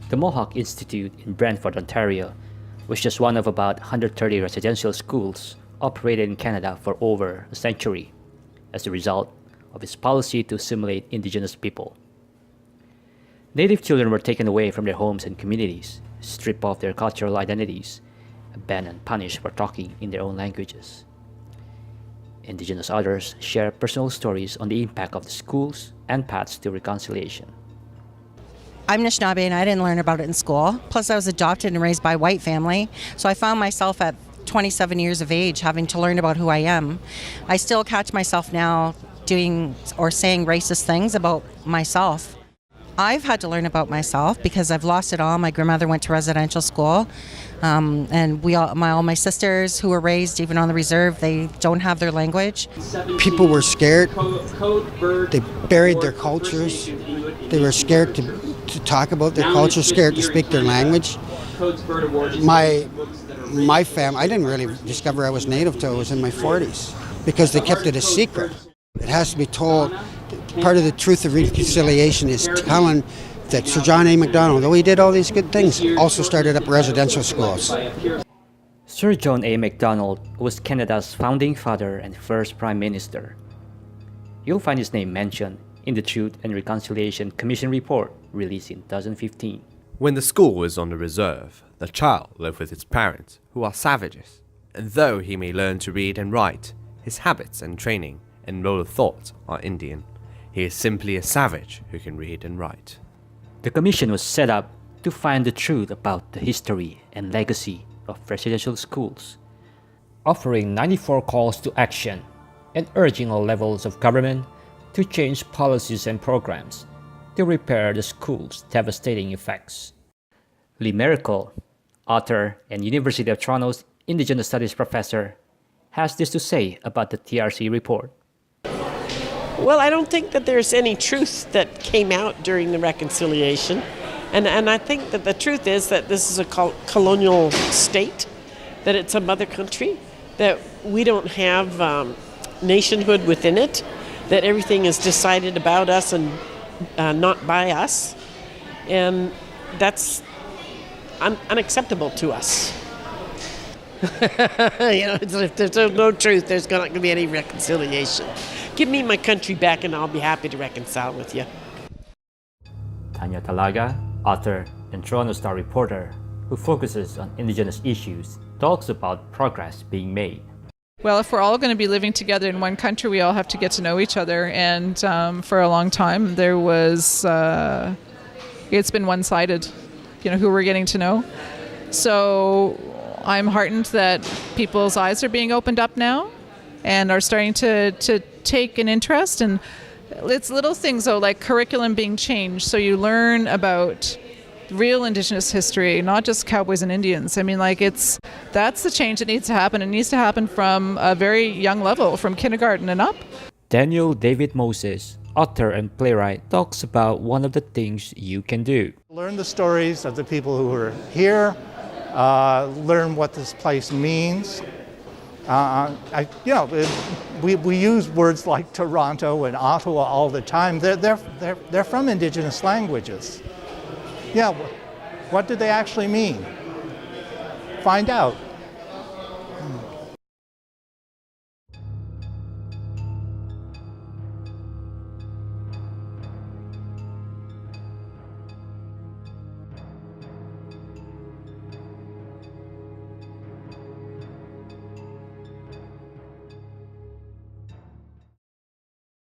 The Mohawk Institute in Brantford, Ontario, was just one of about 130 residential schools operated in Canada for over a century as a result of its policy to assimilate Indigenous people. Native children were taken away from their homes and communities, stripped of their cultural identities, and banned and punished for talking in their own languages. Indigenous others share personal stories on the impact of the schools and paths to reconciliation. I'm Anishinaabe and I didn't learn about it in school. Plus I was adopted and raised by a white family, so I found myself at 27 years of age having to learn about who I am. I still catch myself now doing or saying racist things about myself. I've had to learn about myself because I've lost it all. My grandmother went to residential school, and all my sisters who were raised even on the reserve, they don't have their language. People were scared. They buried their cultures. They were scared to talk about their culture, scared to speak their language. My family, I didn't really discover I was Native till I was in my 40s because they kept it a secret. It has to be told. Part of the truth of reconciliation is telling that Sir John A. Macdonald, though he did all these good things, also started up residential schools. Sir John A. Macdonald was Canada's founding father and first Prime Minister. You'll find his name mentioned in the Truth and Reconciliation Commission report released in 2015. When the school was on the reserve, the child lived with his parents, who are savages. And though he may learn to read and write, his habits and training and mode of thought are Indian. He is simply a savage who can read and write. The commission was set up to find the truth about the history and legacy of residential schools, offering 94 calls to action and urging all levels of government to change policies and programs to repair the school's devastating effects. Lee Miracle, author and University of Toronto's Indigenous Studies professor, has this to say about the TRC report. Well, I don't think that there's any truth that came out during the reconciliation. And I think that the truth is that this is a colonial state, that it's a mother country, that we don't have nationhood within it, that everything is decided about us and not by us. And that's unacceptable to us. If there's no truth, there's not going to be any reconciliation. Give me my country back and I'll be happy to reconcile with you. Tanya Talaga, author and Toronto Star reporter who focuses on Indigenous issues, talks about progress being made. Well, if we're all going to be living together in one country, we all have to get to know each other. And for a long time, there was, it's been one-sided, who we're getting to know. So I'm heartened that people's eyes are being opened up now and are starting to take an interest. And it's little things, though, like curriculum being changed. So you learn about real Indigenous history, not just cowboys and Indians. I mean, that's the change that needs to happen. It needs to happen from a very young level, from kindergarten and up. Daniel David Moses, author and playwright, talks about one of the things you can do. Learn the stories of the people who are here, learn what this place means. We use words like Toronto and Ottawa all the time. They're from Indigenous languages. Yeah, what do they actually mean? Find out.